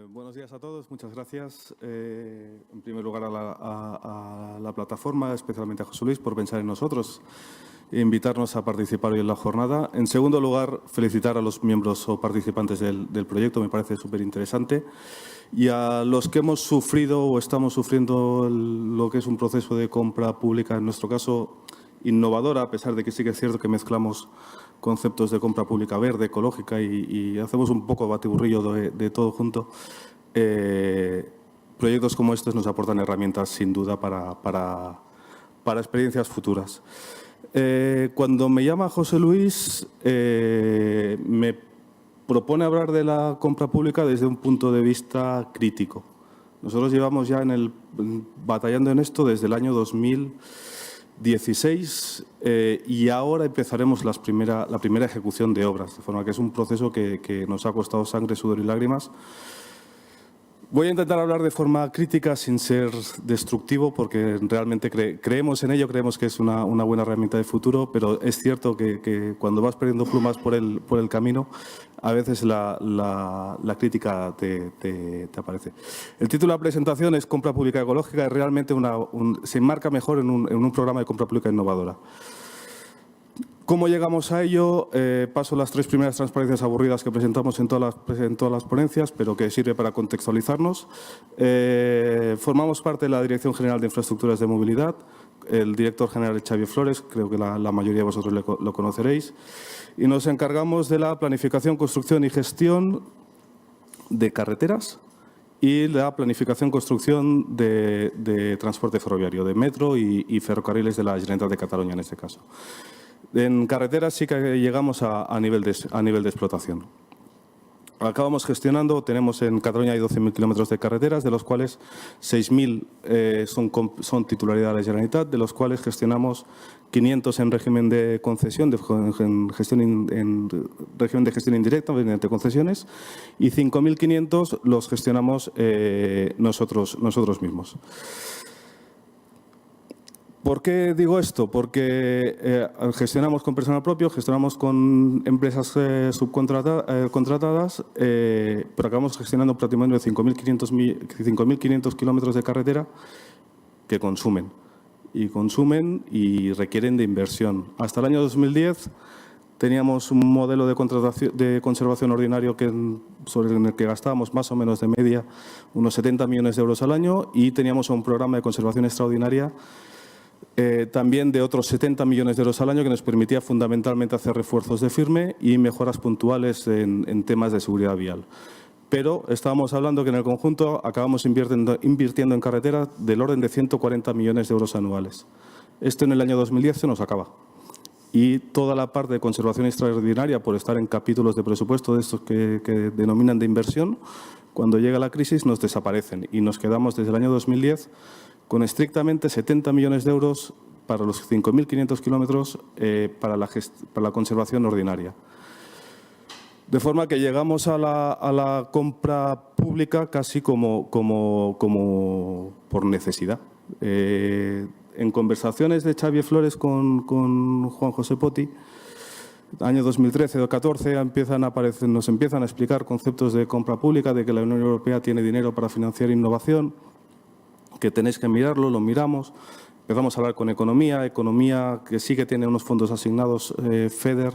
Buenos días a todos, muchas gracias. En primer lugar a la plataforma, especialmente a José Luis, por pensar en nosotros e invitarnos a participar hoy en la jornada. En segundo lugar, felicitar a los miembros o participantes del proyecto, me parece súper interesante. Y a los que hemos sufrido o estamos sufriendo lo que es un proceso de compra pública, en nuestro caso innovadora, a pesar de que sí que es cierto que mezclamos conceptos de compra pública verde, ecológica y hacemos un poco batiburrillo de todo junto. Proyectos como estos nos aportan herramientas sin duda para experiencias futuras. Cuando me llama José Luis, me propone hablar de la compra pública desde un punto de vista crítico. Nosotros llevamos ya batallando en esto desde el año 2016 y ahora empezaremos la primera ejecución de obras, de forma que es un proceso que nos ha costado sangre, sudor y lágrimas. Voy a intentar hablar de forma crítica sin ser destructivo porque realmente creemos en ello, creemos que es una buena herramienta de futuro, pero es cierto que cuando vas perdiendo plumas por el camino, a veces la crítica te aparece. El título de la presentación es Compra Pública Ecológica, es realmente se enmarca mejor en un programa de compra pública innovadora. ¿Cómo llegamos a ello? Paso las tres primeras transparencias aburridas que presentamos en todas las ponencias, pero que sirve para contextualizarnos. Formamos parte de la Dirección General de Infraestructuras de Movilidad. El director general es Xavier Flores, creo que la mayoría de vosotros lo conoceréis. Y nos encargamos de la planificación, construcción y gestión de carreteras y la planificación, construcción de transporte ferroviario, de metro y ferrocarriles de la Generalitat de Cataluña en este caso. En carreteras sí que llegamos a nivel de explotación. Acabamos gestionando, tenemos en Cataluña hay 12.000 kilómetros de carreteras, de los cuales 6.000 son titularidad de la Generalitat, de los cuales gestionamos 500 en régimen de concesión, en régimen de gestión indirecta, mediante concesiones, y 5.500 los gestionamos nosotros mismos. ¿Por qué digo esto? Porque gestionamos con personal propio, gestionamos con empresas contratadas, pero acabamos gestionando prácticamente 5.500 kilómetros de carretera que consumen y requieren de inversión. Hasta el año 2010 teníamos un modelo de conservación ordinario en el que gastábamos más o menos de media unos 70 millones de euros al año y teníamos un programa de conservación extraordinaria también de otros 70 millones de euros al año que nos permitía fundamentalmente hacer refuerzos de firme y mejoras puntuales en temas de seguridad vial. Pero estábamos hablando que en el conjunto acabamos invirtiendo en carretera del orden de 140 millones de euros anuales. Esto en el año 2010 se nos acaba. Y toda la parte de conservación extraordinaria, por estar en capítulos de presupuesto de estos que denominan de inversión, cuando llega la crisis nos desaparecen y nos quedamos desde el año 2010 con estrictamente 70 millones de euros para los 5.500 kilómetros para la conservación ordinaria. De forma que llegamos a la compra pública casi como por necesidad. En conversaciones de Xavier Flores con Juan José Poti, año 2013 o 2014 nos empiezan a explicar conceptos de compra pública, de que la Unión Europea tiene dinero para financiar innovación, que tenéis que mirarlo, lo miramos. Empezamos a hablar con economía que sí que tiene unos fondos asignados, FEDER,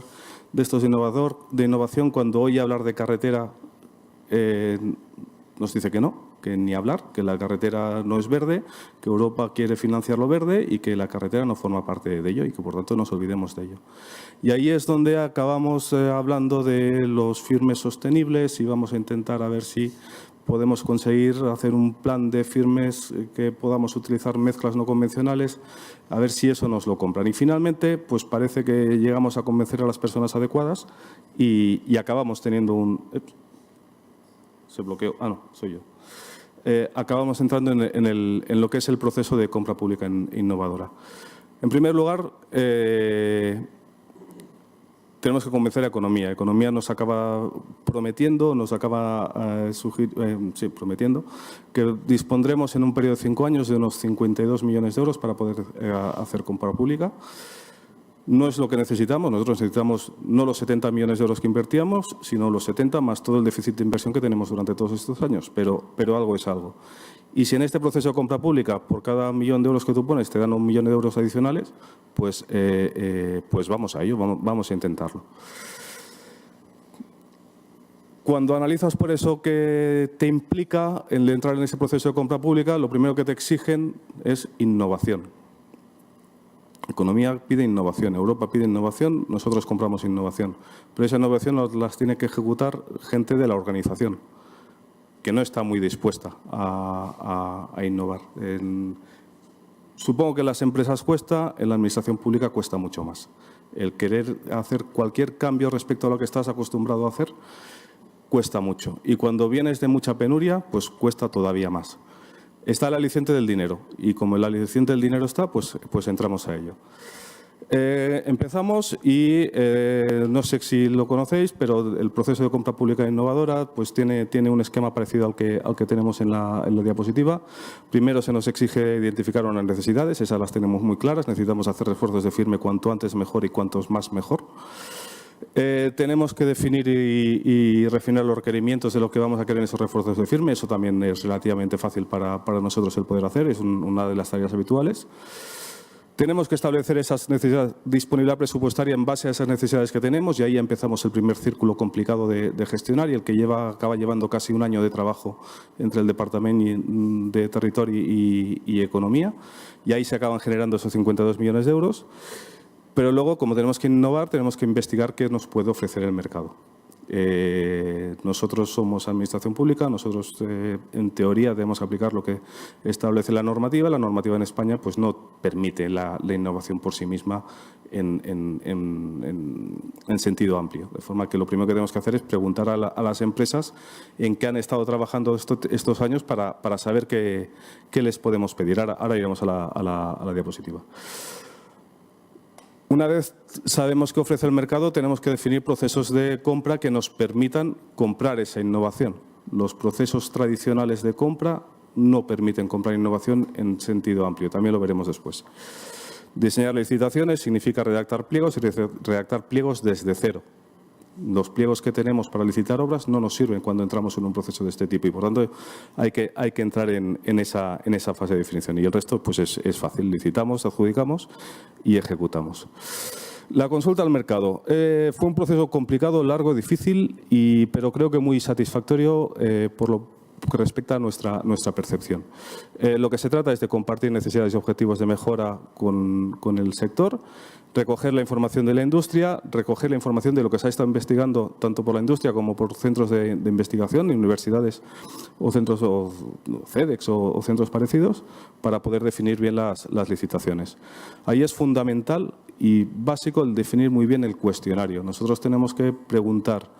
de estos de innovación. Cuando oye hablar de carretera, nos dice que no, que ni hablar, que la carretera no es verde, que Europa quiere financiarlo verde y que la carretera no forma parte de ello y que, por tanto, nos olvidemos de ello. Y ahí es donde acabamos hablando de los firmes sostenibles y vamos a intentar a ver si podemos conseguir hacer un plan de firmes que podamos utilizar mezclas no convencionales, a ver si eso nos lo compran. Y finalmente, pues parece que llegamos a convencer a las personas adecuadas y acabamos teniendo se bloqueó. Ah, no, soy yo. Acabamos entrando en lo que es el proceso de compra pública innovadora. En primer lugar, tenemos que convencer a economía. Economía nos acaba prometiendo que dispondremos en un periodo de 5 años de unos 52 millones de euros para poder hacer compra pública. No es lo que necesitamos. Nosotros necesitamos no los 70 millones de euros que invertíamos, sino los 70 más todo el déficit de inversión que tenemos durante todos estos años. Pero algo es algo. Y si en este proceso de compra pública, por cada 1 millón de euros que tú pones, te dan 1 millón de euros adicionales, pues vamos a ello, vamos a intentarlo. Cuando analizas por eso qué te implica el entrar en ese proceso de compra pública, lo primero que te exigen es innovación. Economía pide innovación, Europa pide innovación, nosotros compramos innovación. Pero esa innovación las tiene que ejecutar gente de la organización, que no está muy dispuesta a innovar. Supongo que en las empresas cuesta, en la administración pública cuesta mucho más. El querer hacer cualquier cambio respecto a lo que estás acostumbrado a hacer cuesta mucho. Y cuando vienes de mucha penuria, pues cuesta todavía más. Está el aliciente del dinero y como el aliciente del dinero está, pues entramos a ello. Empezamos y no sé si lo conocéis, pero el proceso de compra pública innovadora pues tiene un esquema parecido al que tenemos en la diapositiva. Primero se nos exige identificar unas necesidades, esas las tenemos muy claras, necesitamos hacer refuerzos de firme cuanto antes mejor y cuantos más mejor. Tenemos que definir y refinar los requerimientos de lo que vamos a querer en esos refuerzos de firme. Eso también es relativamente fácil para nosotros el poder hacer, es una de las tareas habituales. Tenemos que establecer esas necesidades, disponibilidad presupuestaria en base a esas necesidades que tenemos y ahí empezamos el primer círculo complicado de gestionar y el que acaba llevando casi 1 año de trabajo entre el Departamento de Territorio y Economía y ahí se acaban generando esos 52 millones de euros. Pero luego, como tenemos que innovar, tenemos que investigar qué nos puede ofrecer el mercado. Nosotros somos administración pública, nosotros en teoría debemos aplicar lo que establece la normativa. La normativa en España pues no permite la innovación por sí misma en sentido amplio. De forma que lo primero que tenemos que hacer es preguntar a las empresas en qué han estado trabajando estos años para saber qué les podemos pedir. Ahora iremos a la diapositiva. Una vez sabemos qué ofrece el mercado, tenemos que definir procesos de compra que nos permitan comprar esa innovación. Los procesos tradicionales de compra no permiten comprar innovación en sentido amplio. También lo veremos después. Diseñar licitaciones significa redactar pliegos y redactar pliegos desde cero. Los pliegos que tenemos para licitar obras no nos sirven cuando entramos en un proceso de este tipo y, por tanto, hay que entrar en esa fase de definición. Y el resto pues es fácil. Licitamos, adjudicamos y ejecutamos. La consulta al mercado. Fue un proceso complicado, largo, difícil, pero creo que muy satisfactorio por lo que respecta a nuestra percepción. Lo que se trata es de compartir necesidades y objetivos de mejora con el sector, recoger la información de la industria, recoger la información de lo que se ha estado investigando tanto por la industria como por centros de investigación, universidades o centros o CEDEX o centros parecidos para poder definir bien las licitaciones. Ahí es fundamental y básico el definir muy bien el cuestionario. Nosotros tenemos que preguntar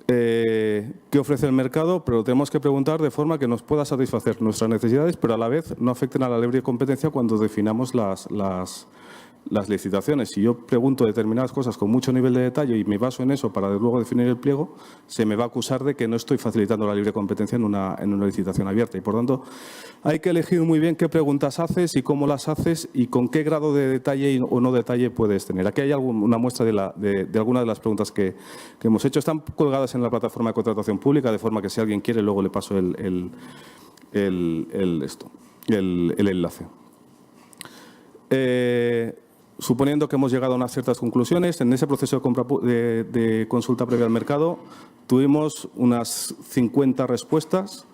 qué ofrece el mercado, pero tenemos que preguntar de forma que nos pueda satisfacer nuestras necesidades, pero a la vez no afecten a la libre competencia cuando definamos las licitaciones. Si yo pregunto determinadas cosas con mucho nivel de detalle y me baso en eso para luego definir el pliego, se me va a acusar de que no estoy facilitando la libre competencia en una licitación abierta. Y, por tanto, hay que elegir muy bien qué preguntas haces y cómo las haces y con qué grado de detalle o no detalle puedes tener. Aquí hay una muestra de algunas de las preguntas que hemos hecho. Están colgadas en la plataforma de contratación pública, de forma que si alguien quiere, luego le paso el enlace. Suponiendo que hemos llegado a unas ciertas conclusiones, en ese proceso de compra de consulta previa al mercado tuvimos unas 50 respuestas,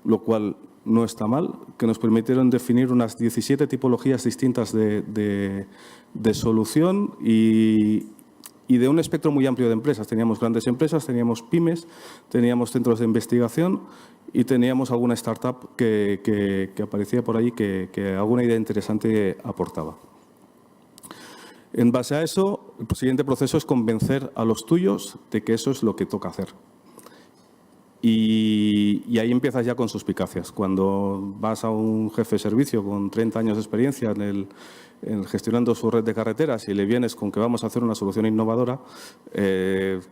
lo cual no está mal, que nos permitieron definir unas 17 tipologías distintas de solución y de un espectro muy amplio de empresas. Teníamos grandes empresas, teníamos pymes, teníamos centros de investigación y teníamos alguna startup que aparecía por ahí que alguna idea interesante aportaba. En base a eso, el siguiente proceso es convencer a los tuyos de que eso es lo que toca hacer. Y ahí empiezas ya con suspicacias. Cuando vas a un jefe de servicio con 30 años de experiencia en gestionando su red de carreteras y le vienes con que vamos a hacer una solución innovadora,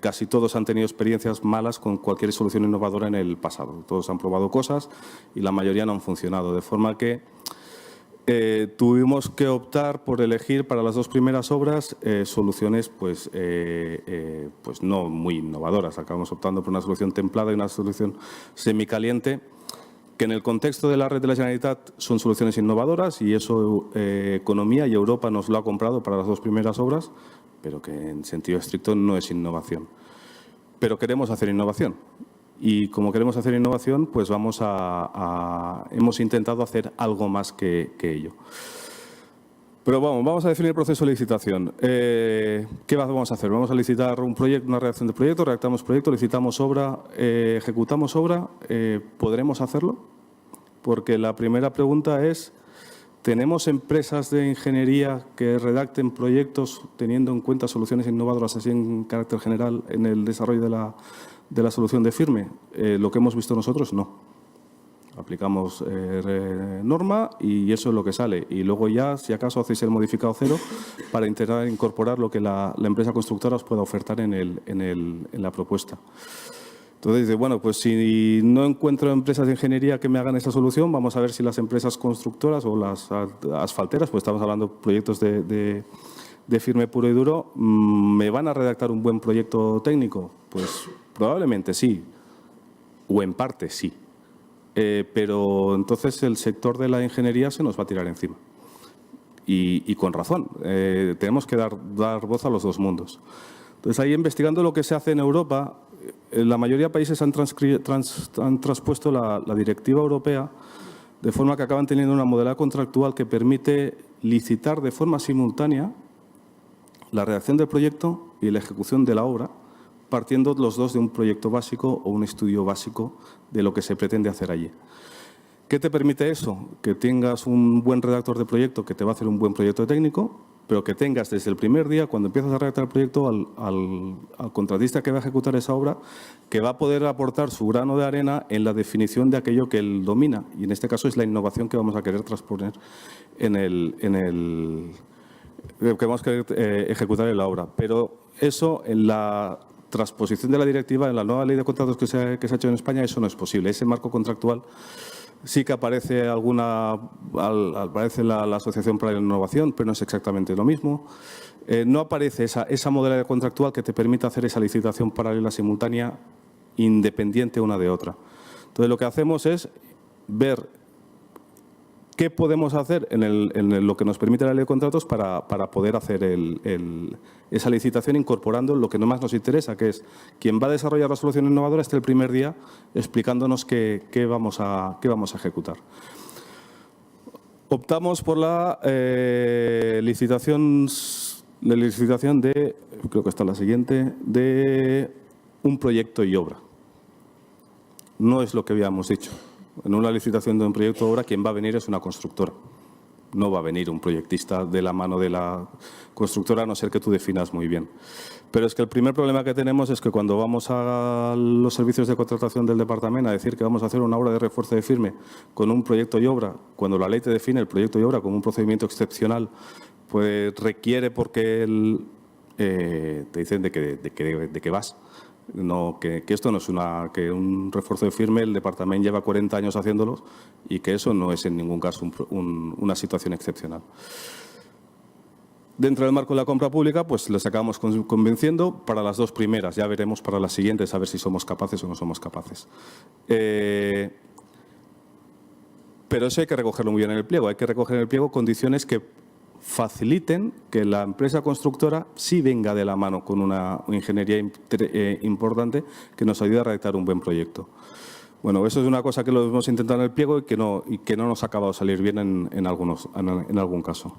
casi todos han tenido experiencias malas con cualquier solución innovadora en el pasado. Todos han probado cosas y la mayoría no han funcionado. De forma que Tuvimos que optar por elegir para las dos primeras obras soluciones pues no muy innovadoras. Acabamos optando por una solución templada y una solución semicaliente, que en el contexto de la red de la Generalitat son soluciones innovadoras, y eso Economía y Europa nos lo ha comprado para las dos primeras obras, pero que en sentido estricto no es innovación. Pero queremos hacer innovación. Y como queremos hacer innovación, pues hemos intentado hacer algo más que ello. Pero vamos a definir el proceso de licitación. ¿Qué vamos a hacer? Vamos a licitar un proyecto, una redacción de proyecto, redactamos proyecto, licitamos obra, ejecutamos obra. ¿Podremos hacerlo? Porque la primera pregunta es, ¿tenemos empresas de ingeniería que redacten proyectos teniendo en cuenta soluciones innovadoras así en carácter general en el desarrollo de la solución de firme? Lo que hemos visto nosotros, no. Aplicamos norma y eso es lo que sale. Y luego ya, si acaso, hacéis el modificado cero para intentar incorporar lo que la empresa constructora os pueda ofertar en la propuesta. Entonces, bueno, pues si no encuentro empresas de ingeniería que me hagan esa solución, vamos a ver si las empresas constructoras o las asfalteras, pues estamos hablando de proyectos de firme puro y duro, ¿me van a redactar un buen proyecto técnico? Pues probablemente sí, o en parte sí. Pero entonces el sector de la ingeniería se nos va a tirar encima. Y con razón. Tenemos que dar voz a los dos mundos. Entonces, ahí investigando lo que se hace en Europa, la mayoría de países han transpuesto la directiva europea de forma que acaban teniendo una modalidad contractual que permite licitar de forma simultánea la redacción del proyecto y la ejecución de la obra, partiendo los dos de un proyecto básico o un estudio básico de lo que se pretende hacer allí. ¿Qué te permite eso? Que tengas un buen redactor de proyecto que te va a hacer un buen proyecto técnico, pero que tengas desde el primer día, cuando empiezas a redactar el proyecto, al contratista que va a ejecutar esa obra, que va a poder aportar su grano de arena en la definición de aquello que él domina. Y en este caso es la innovación que vamos a querer transponer que vamos a querer ejecutar en la obra. Pero eso, en la transposición de la directiva, en la nueva ley de contratos que se ha hecho en España, eso no es posible. Ese marco contractual sí que aparece aparece la Asociación para la Innovación, pero no es exactamente lo mismo. No aparece esa modalidad contractual que te permita hacer esa licitación paralela simultánea independiente una de otra. Entonces, lo que hacemos es ver qué podemos hacer en lo que nos permite la ley de contratos para poder hacer esa licitación incorporando lo que no más nos interesa, que es quien va a desarrollar la solución innovadora esté el primer día explicándonos qué vamos a ejecutar. Optamos por la licitación de, creo que está la siguiente, de un proyecto y obra. No es lo que habíamos dicho. En una licitación de un proyecto de obra, quien va a venir es una constructora. No va a venir un proyectista de la mano de la constructora, a no ser que tú definas muy bien. Pero es que el primer problema que tenemos es que cuando vamos a los servicios de contratación del departamento a decir que vamos a hacer una obra de refuerzo de firme con un proyecto y obra, cuando la ley te define el proyecto y obra como un procedimiento excepcional, pues requiere porque te dicen de que vas. No, que esto no es que un refuerzo de firme, el departamento lleva 40 años haciéndolos y que eso no es en ningún caso una situación excepcional. Dentro del marco de la compra pública, pues les acabamos convenciendo para las dos primeras. Ya veremos para las siguientes a ver si somos capaces o no somos capaces. Pero eso hay que recogerlo muy bien en el pliego. Hay que recoger en el pliego condiciones que faciliten que la empresa constructora sí venga de la mano con una ingeniería importante que nos ayude a redactar un buen proyecto. Bueno, eso es una cosa que lo hemos intentado en el pliego y que no nos ha acabado de salir bien en algún caso.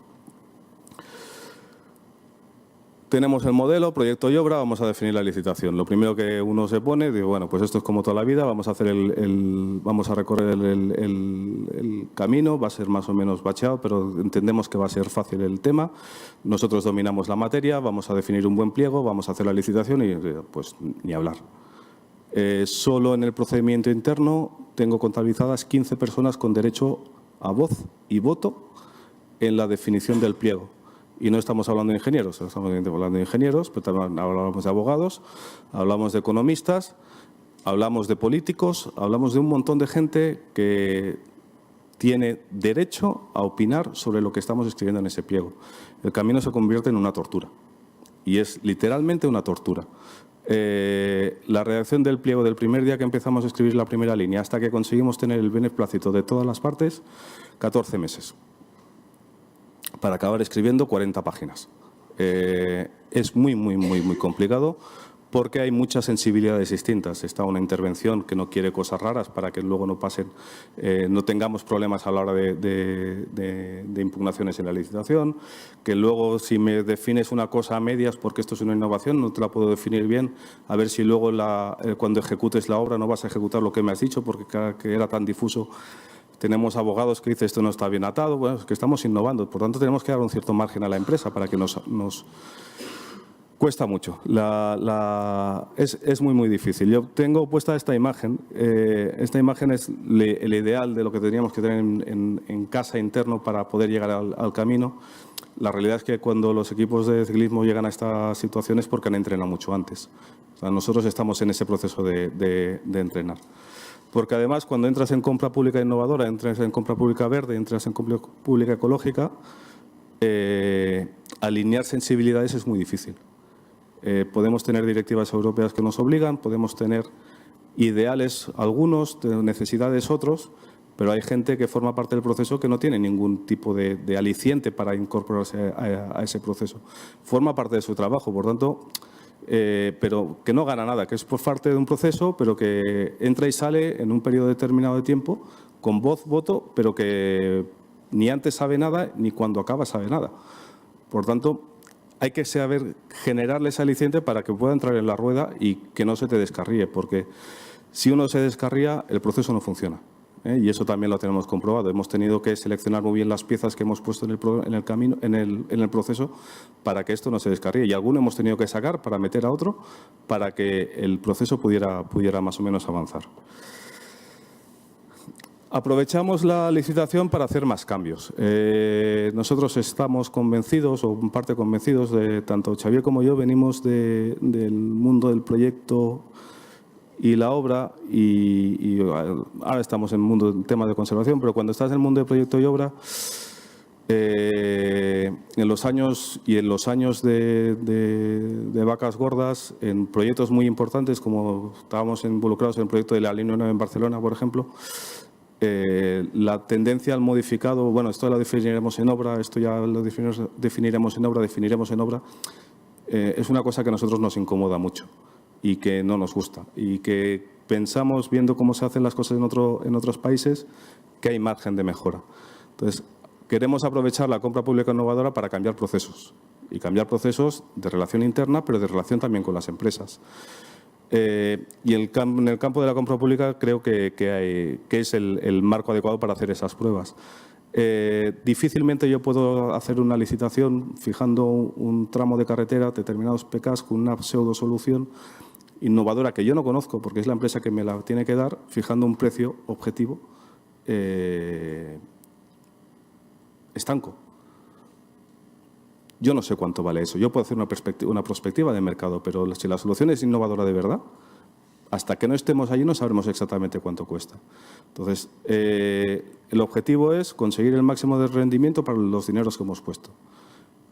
Tenemos el modelo, proyecto y obra, vamos a definir la licitación. Lo primero que uno se pone, digo, bueno, pues esto es como toda la vida, vamos a recorrer el camino, va a ser más o menos bacheado, pero entendemos que va a ser fácil el tema. Nosotros dominamos la materia, vamos a definir un buen pliego, vamos a hacer la licitación y pues ni hablar. Solo en el procedimiento interno tengo contabilizadas 15 personas con derecho a voz y voto en la definición del pliego. Y no estamos hablando de ingenieros, estamos hablando de ingenieros, pero también hablamos de abogados, hablamos de economistas, hablamos de políticos, hablamos de un montón de gente que tiene derecho a opinar sobre lo que estamos escribiendo en ese pliego. El camino se convierte en una tortura. Y es literalmente una tortura. La redacción del pliego del primer día que empezamos a escribir la primera línea hasta que conseguimos tener el beneplácito de todas las partes, 14 meses. Para acabar escribiendo 40 páginas. Es muy complicado porque hay muchas sensibilidades distintas. Está una intervención que no quiere cosas raras para que luego no pasen, no tengamos problemas a la hora de impugnaciones en la licitación, que luego si me defines una cosa a medias porque esto es una innovación, no te la puedo definir bien, a ver si luego cuando ejecutes la obra no vas a ejecutar lo que me has dicho porque que era tan difuso. Tenemos abogados que dicen esto no está bien atado, bueno, es que estamos innovando, por tanto tenemos que dar un cierto margen a la empresa para que nos cuesta mucho. Es muy difícil. Yo tengo puesta esta imagen. Esta imagen es el ideal de lo que tendríamos que tener en casa interno para poder llegar al camino. La realidad es que cuando los equipos de ciclismo llegan a estas situaciones es porque han entrenado mucho antes. O sea, nosotros estamos en ese proceso de entrenar. Porque además, cuando entras en compra pública innovadora, entras en compra pública verde, entras en compra pública ecológica, alinear sensibilidades es muy difícil. Podemos tener directivas europeas que nos obligan, podemos tener ideales algunos, necesidades otros, pero hay gente que forma parte del proceso que no tiene ningún tipo de aliciente para incorporarse a ese proceso. Forma parte de su trabajo, por tanto, pero que no gana nada, que es por parte de un proceso, pero que entra y sale en un periodo determinado de tiempo, con voz, voto, pero que ni antes sabe nada, ni cuando acaba sabe nada. Por tanto, hay que saber generarle ese aliciente para que pueda entrar en la rueda y que no se te descarríe, porque si uno se descarría, el proceso no funciona. Y eso también lo tenemos comprobado. Hemos tenido que seleccionar muy bien las piezas que hemos puesto en el camino, en el proceso, para que esto no se descarríe. Y alguno hemos tenido que sacar para meter a otro, para que el proceso pudiera más o menos avanzar. Aprovechamos la licitación para hacer más cambios. Nosotros estamos convencidos, o en parte convencidos, tanto Xavier como yo venimos del mundo del proyecto y la obra, y ahora estamos en el mundo del tema de conservación, pero cuando estás en el mundo de proyecto y obra, en los años de vacas gordas, en proyectos muy importantes, como estábamos involucrados en el proyecto de la línea 9 en Barcelona, por ejemplo, la tendencia al modificado, bueno, esto lo definiremos en obra, esto ya lo definiremos en obra, es una cosa que a nosotros nos incomoda mucho y que no nos gusta, y que pensamos, viendo cómo se hacen las cosas en otros países, que hay margen de mejora. Entonces, queremos aprovechar la compra pública innovadora para cambiar procesos, y cambiar procesos de relación interna, pero de relación también con las empresas. Y en el campo de la compra pública creo que es el marco adecuado para hacer esas pruebas. Difícilmente yo puedo hacer una licitación fijando un tramo de carretera, determinados PKs, con una pseudo solución innovadora que yo no conozco, porque es la empresa que me la tiene que dar, fijando un precio objetivo estanco. Yo no sé cuánto vale eso. Yo puedo hacer una perspectiva de mercado, pero si la solución es innovadora de verdad, hasta que no estemos allí no sabremos exactamente cuánto cuesta. Entonces, el objetivo es conseguir el máximo de rendimiento para los dineros que hemos puesto,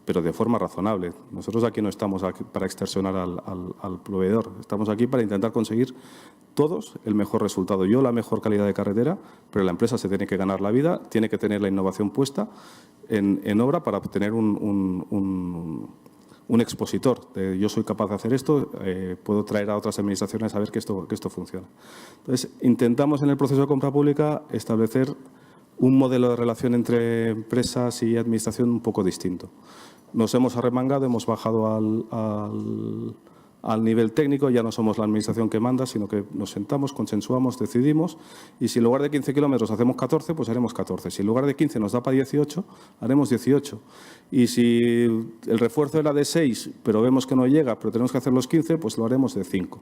pero de forma razonable. Nosotros aquí no estamos para extorsionar al proveedor, estamos aquí para intentar conseguir todos el mejor resultado. Yo la mejor calidad de carretera, pero la empresa se tiene que ganar la vida, tiene que tener la innovación puesta en obra para obtener un expositor. Yo soy capaz de hacer esto, puedo traer a otras administraciones a ver que esto funciona. Entonces, intentamos en el proceso de compra pública establecer un modelo de relación entre empresas y administración un poco distinto. Nos hemos arremangado, hemos bajado al nivel técnico, ya no somos la administración que manda, sino que nos sentamos, consensuamos, decidimos, y si en lugar de 15 kilómetros hacemos 14, pues haremos 14. Si en lugar de 15 nos da para 18, haremos 18. Y si el refuerzo era de 6, pero vemos que no llega, pero tenemos que hacer los 15, pues lo haremos de 5.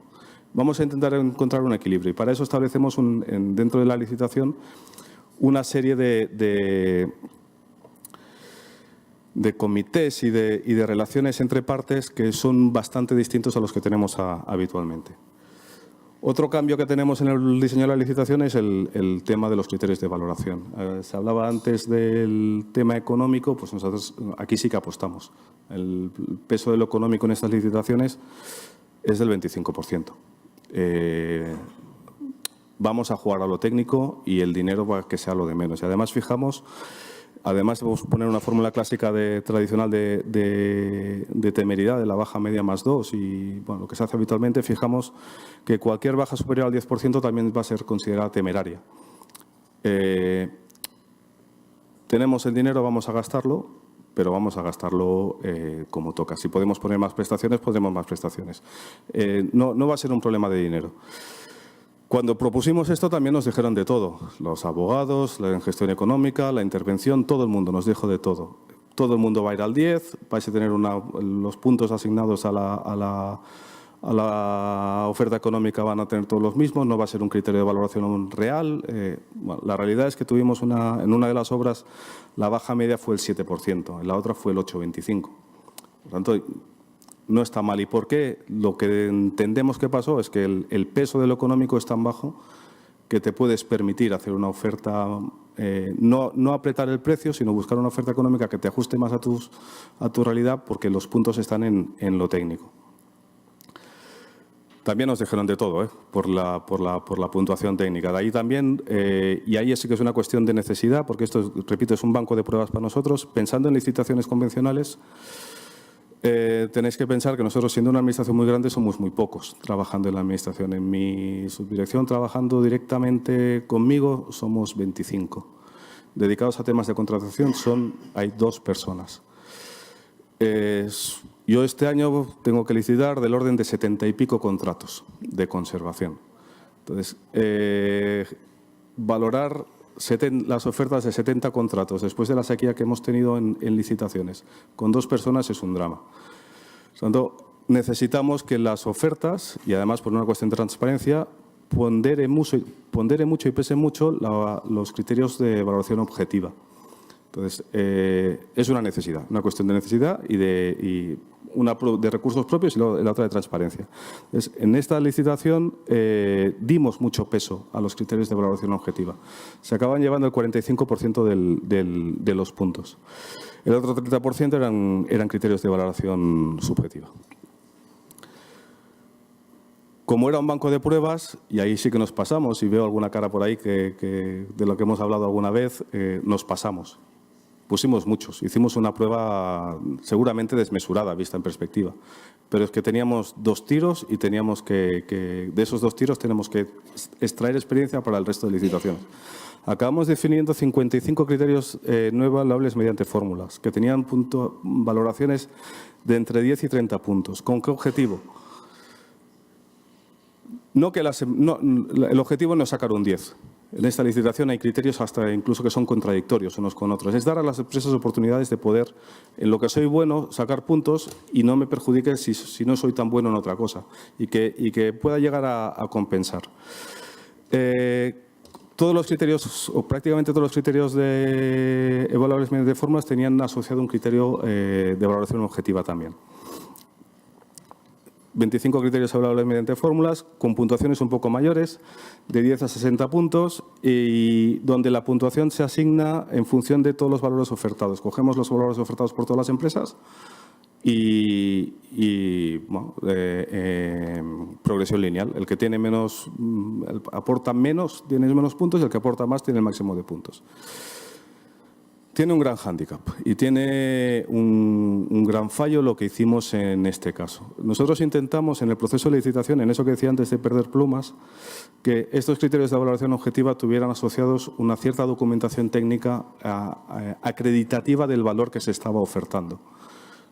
Vamos a intentar encontrar un equilibrio, y para eso establecemos dentro de la licitación una serie de comités y de relaciones entre partes que son bastante distintos a los que tenemos habitualmente. Otro cambio que tenemos en el diseño de la licitación es el tema de los criterios de valoración. Se hablaba antes del tema económico, pues nosotros aquí sí que apostamos. El peso de lo económico en estas licitaciones es del 25%. Vamos a jugar a lo técnico y el dinero va a que sea lo de menos. Y además vamos a poner una fórmula clásica tradicional de temeridad, de la baja media más 2. Y bueno, lo que se hace habitualmente, fijamos que cualquier baja superior al 10% también va a ser considerada temeraria. Tenemos el dinero, vamos a gastarlo, pero vamos a gastarlo como toca. Si podemos poner más prestaciones, pondremos más prestaciones. No va a ser un problema de dinero. Cuando propusimos esto también nos dijeron de todo. Los abogados, la gestión económica, la intervención, todo el mundo nos dijo de todo. Todo el mundo va a ir al 10, vais a tener los puntos asignados a la oferta económica van a tener todos los mismos, no va a ser un criterio de valoración real. Bueno, la realidad es que tuvimos en una de las obras la baja media fue el 7%, en la otra fue el 8,25%. Por tanto, no está mal. ¿Y por qué? Lo que entendemos que pasó es que el peso de lo económico es tan bajo que te puedes permitir hacer una oferta, no apretar el precio, sino buscar una oferta económica que te ajuste más a tu realidad porque los puntos están en lo técnico. También nos dijeron de todo, por la puntuación técnica. De ahí también, y ahí sí que es una cuestión de necesidad, porque esto, repito, es un banco de pruebas para nosotros. Pensando en licitaciones convencionales, tenéis que pensar que nosotros, siendo una administración muy grande, somos muy pocos trabajando en la administración. En mi subdirección, trabajando directamente conmigo, somos 25. Dedicados a temas de contratación hay 2 personas. Yo este año tengo que licitar del orden de 70 y pico contratos de conservación. Entonces, valorar las ofertas de 70 contratos después de la sequía que hemos tenido en licitaciones con 2 personas es un drama. Por tanto, necesitamos que las ofertas, y además por una cuestión de transparencia, pondere mucho y pese mucho los criterios de valoración objetiva. Entonces, es una necesidad, una cuestión de necesidad una de recursos propios y la otra de transparencia. Entonces, en esta licitación dimos mucho peso a los criterios de valoración objetiva. Se acaban llevando el 45% de los puntos. El otro 30% eran criterios de valoración subjetiva. Como era un banco de pruebas, y ahí sí que nos pasamos, y veo alguna cara por ahí de lo que hemos hablado alguna vez, nos pasamos. Pusimos muchos, hicimos una prueba seguramente desmesurada, vista en perspectiva. Pero es que teníamos 2 tiros y teníamos de esos 2 tiros tenemos que extraer experiencia para el resto de licitaciones. Acabamos definiendo 55 criterios no evaluables mediante fórmulas, que tenían valoraciones de entre 10 y 30 puntos. ¿Con qué objetivo? El objetivo no es sacar un 10. En esta licitación hay criterios hasta incluso que son contradictorios unos con otros. Es dar a las empresas oportunidades de poder, en lo que soy bueno, sacar puntos y no me perjudique si no soy tan bueno en otra cosa y que pueda llegar a compensar. Todos los criterios, o prácticamente todos los criterios de evaluables mediante fórmulas tenían asociado un criterio de valoración objetiva también. 25 criterios evaluables mediante fórmulas, con puntuaciones un poco mayores, de 10 a 60 puntos, y donde la puntuación se asigna en función de todos los valores ofertados. Cogemos los valores ofertados por todas las empresas y bueno, progresión lineal. El que tiene aporta menos, tiene menos puntos, y el que aporta más tiene el máximo de puntos. Tiene un gran hándicap y tiene un gran fallo lo que hicimos en este caso. Nosotros intentamos en el proceso de licitación, en eso que decía antes de perder plumas, que estos criterios de valoración objetiva tuvieran asociados una cierta documentación técnica acreditativa del valor que se estaba ofertando.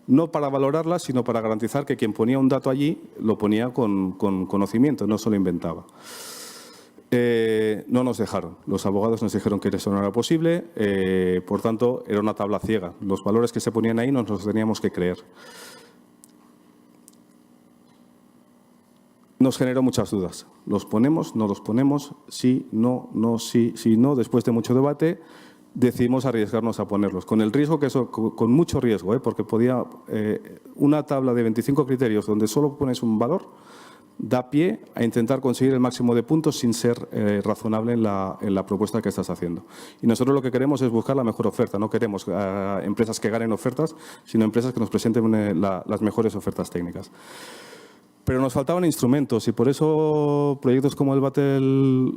No para valorarla, sino para garantizar que quien ponía un dato allí lo ponía con conocimiento, no solo inventaba. No nos dejaron. Los abogados nos dijeron que eso no era posible, por tanto, era una tabla ciega. Los valores que se ponían ahí nos los teníamos que creer. Nos generó muchas dudas. ¿Los ponemos? ¿No los ponemos? Sí, no, no, sí, sí, no. Después de mucho debate, decidimos arriesgarnos a ponerlos. Con el riesgo con mucho riesgo, porque podía una tabla de 25 criterios donde solo pones un valor, da pie a intentar conseguir el máximo de puntos sin ser razonable en la propuesta que estás haciendo. Y nosotros lo que queremos es buscar la mejor oferta. No queremos empresas que ganen ofertas, sino empresas que nos presenten las mejores ofertas técnicas. Pero nos faltaban instrumentos y por eso proyectos como el Battle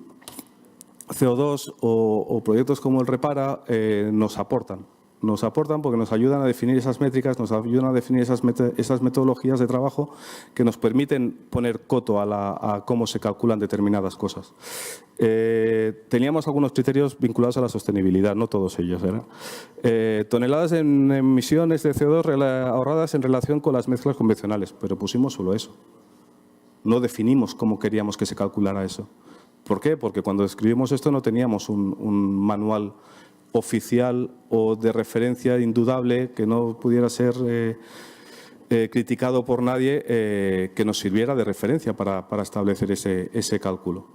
CO2 o proyectos como el Repara nos aportan. Nos aportan porque nos ayudan a definir esas métricas, nos ayudan a definir esas metodologías de trabajo que nos permiten poner coto a cómo se calculan determinadas cosas. Teníamos algunos criterios vinculados a la sostenibilidad, no todos ellos. Toneladas en emisiones de CO2 ahorradas en relación con las mezclas convencionales, pero pusimos solo eso. No definimos cómo queríamos que se calculara eso. ¿Por qué? Porque cuando escribimos esto no teníamos un manual oficial o de referencia indudable que no pudiera ser criticado por nadie que nos sirviera de referencia para establecer ese cálculo.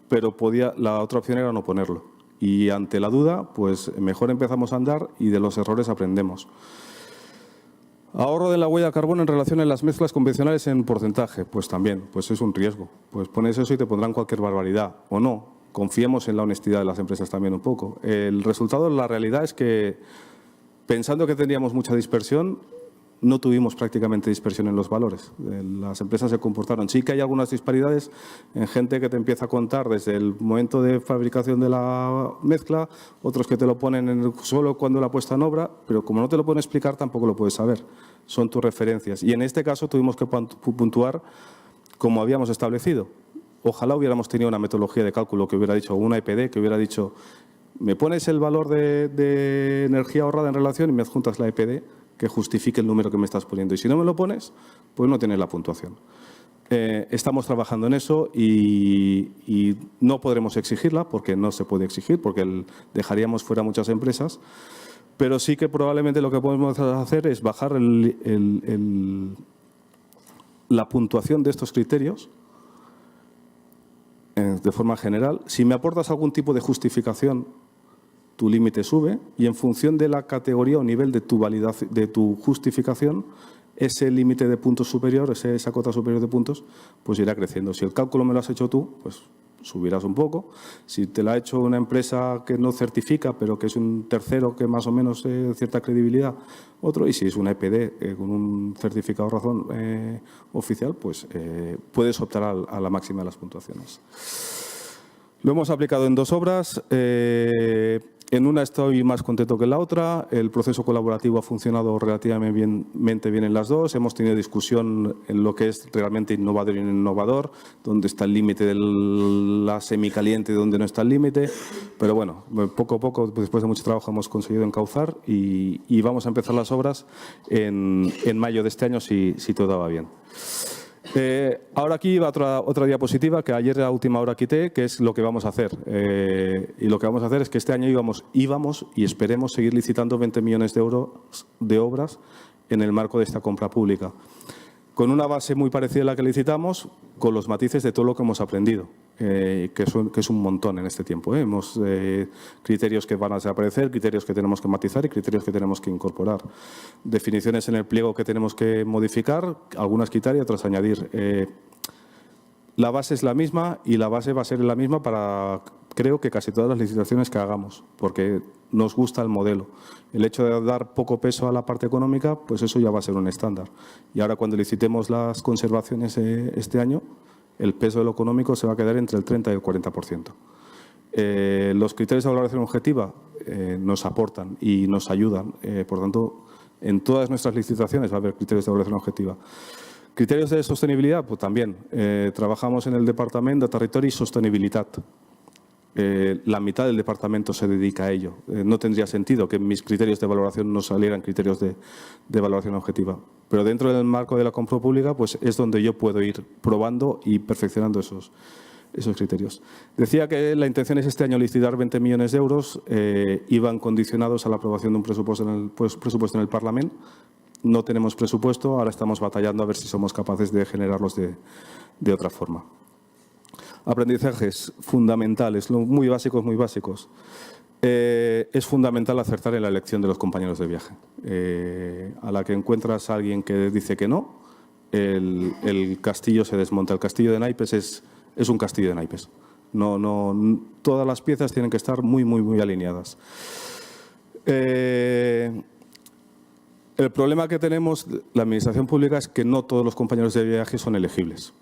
Pero la otra opción era no ponerlo. Y ante la duda, pues mejor empezamos a andar y de los errores aprendemos. Ahorro de la huella de carbono en relación a las mezclas convencionales en porcentaje. Pues también, pues es un riesgo. Pues pones eso y te pondrán cualquier barbaridad o no. Confiemos en la honestidad de las empresas también un poco. El resultado, la realidad es que, pensando que tendríamos mucha dispersión, no tuvimos prácticamente dispersión en los valores. Las empresas se comportaron. Sí que hay algunas disparidades en gente que te empieza a contar desde el momento de fabricación de la mezcla, otros que te lo ponen solo cuando la puesta en obra, pero como no te lo pueden explicar, tampoco lo puedes saber. Son tus referencias. Y en este caso tuvimos que puntuar como habíamos establecido. Ojalá hubiéramos tenido una metodología de cálculo que hubiera dicho, una EPD que hubiera dicho, me pones el valor de energía ahorrada en relación y me adjuntas la EPD que justifique el número que me estás poniendo. Y si no me lo pones, pues no tienes la puntuación. Estamos trabajando en eso y no podremos exigirla porque no se puede exigir, porque dejaríamos fuera muchas empresas. Pero sí que probablemente lo que podemos hacer es bajar la puntuación de estos criterios de forma general. Si me aportas algún tipo de justificación, tu límite sube y en función de la categoría o nivel de tu justificación, ese límite de puntos superior, esa cota superior de puntos, pues irá creciendo. Si el cálculo me lo has hecho tú, pues subirás un poco. Si te lo ha hecho una empresa que no certifica, pero que es un tercero que más o menos cierta credibilidad, otro. Y si es una EPD con un certificado razón oficial, pues puedes optar a la máxima de las puntuaciones. Lo hemos aplicado en 2 obras. En una estoy más contento que en la otra. El proceso colaborativo ha funcionado relativamente bien en las dos. Hemos tenido discusión en lo que es realmente innovador y no innovador, dónde está el límite de la semicaliente y dónde no está el límite. Pero bueno, poco a poco, después de mucho trabajo, hemos conseguido encauzar y vamos a empezar las obras en mayo de este año si todo va bien. Ahora aquí va otra diapositiva que ayer a última hora quité, que es lo que vamos a hacer. Y lo que vamos a hacer es que este año íbamos y esperemos seguir licitando 20 millones de euros de obras en el marco de esta compra pública. Con una base muy parecida a la que licitamos, con los matices de todo lo que hemos aprendido, que es un montón en este tiempo. Hemos criterios que van a desaparecer, criterios que tenemos que matizar y criterios que tenemos que incorporar. Definiciones en el pliego que tenemos que modificar, algunas quitar y otras añadir. La base es la misma y la base va a ser la misma para, creo que casi todas las licitaciones que hagamos, porque nos gusta el modelo. El hecho de dar poco peso a la parte económica, pues eso ya va a ser un estándar. Y ahora cuando licitemos las conservaciones este año, el peso de lo económico se va a quedar entre el 30 y el 40%. Los criterios de valoración objetiva nos aportan y nos ayudan. Por tanto, en todas nuestras licitaciones va a haber criterios de valoración objetiva. Criterios de sostenibilidad, pues también. Trabajamos en el Departamento de Territorio y Sostenibilidad. La mitad del departamento se dedica a ello. No tendría sentido que mis criterios de valoración no salieran criterios de valoración objetiva. Pero dentro del marco de la compra pública, pues es donde yo puedo ir probando y perfeccionando esos criterios. Decía que la intención es este año licitar 20 millones de euros. Iban condicionados a la aprobación de un presupuesto en el Parlamento. No tenemos presupuesto, ahora estamos batallando a ver si somos capaces de generarlos de otra forma. Aprendizajes fundamentales, muy básicos, muy básicos. Es fundamental acertar en la elección de los compañeros de viaje. A la que encuentras a alguien que dice que no, el castillo se desmonta. El castillo de naipes es un castillo de naipes. No, todas las piezas tienen que estar muy, muy, muy alineadas. El problema que tenemos, la administración pública, es que no todos los compañeros de viaje son elegibles.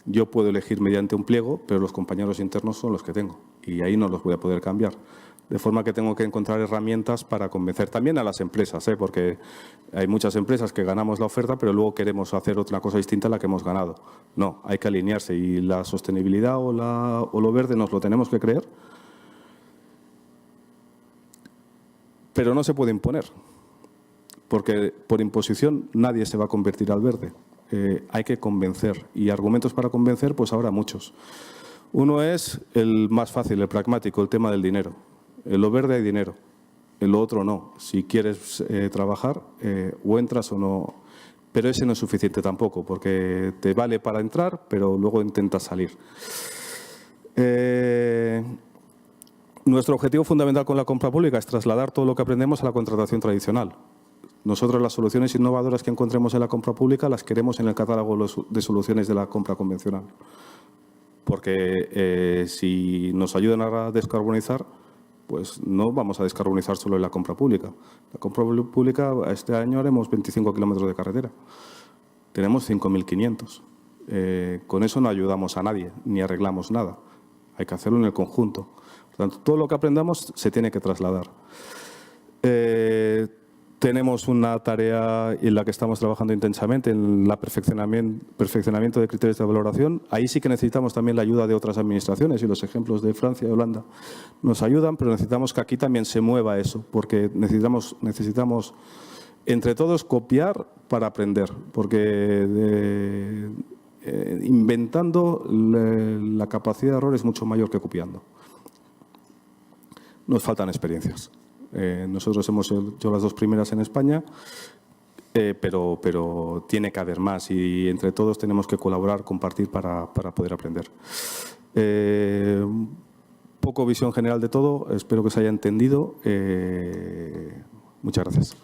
Yo puedo elegir mediante un pliego, pero los compañeros internos son los que tengo y ahí no los voy a poder cambiar. De forma que tengo que encontrar herramientas para convencer también a las empresas, porque hay muchas empresas que ganamos la oferta, pero luego queremos hacer otra cosa distinta a la que hemos ganado. No, hay que alinearse y la sostenibilidad o lo verde nos lo tenemos que creer, pero no se puede imponer, porque por imposición nadie se va a convertir al verde. Hay que convencer y argumentos para convencer, pues habrá muchos. Uno es el más fácil, el pragmático, el tema del dinero. En lo verde hay dinero, en lo otro no. Si quieres trabajar, o entras o no. Pero ese no es suficiente tampoco, porque te vale para entrar, pero luego intentas salir. Nuestro objetivo fundamental con la compra pública es trasladar todo lo que aprendemos a la contratación tradicional. Nosotros las soluciones innovadoras que encontremos en la compra pública las queremos en el catálogo de soluciones de la compra convencional. Porque si nos ayudan a descarbonizar, pues no vamos a descarbonizar solo en la compra pública. La compra pública, este año haremos 25 kilómetros de carretera. Tenemos 5.500. Con eso no ayudamos a nadie, ni arreglamos nada. Hay que hacerlo en el conjunto. Por tanto, todo lo que aprendamos se tiene que trasladar. Tenemos una tarea en la que estamos trabajando intensamente, en el perfeccionamiento de criterios de valoración. Ahí sí que necesitamos también la ayuda de otras administraciones y los ejemplos de Francia y Holanda nos ayudan, pero necesitamos que aquí también se mueva eso, porque necesitamos entre todos copiar para aprender, porque inventando la capacidad de error es mucho mayor que copiando. Nos faltan experiencias. Nosotros hemos hecho las 2 primeras en España, pero tiene que haber más y entre todos tenemos que colaborar, compartir para poder aprender. Poco visión general de todo, espero que se haya entendido. Muchas gracias.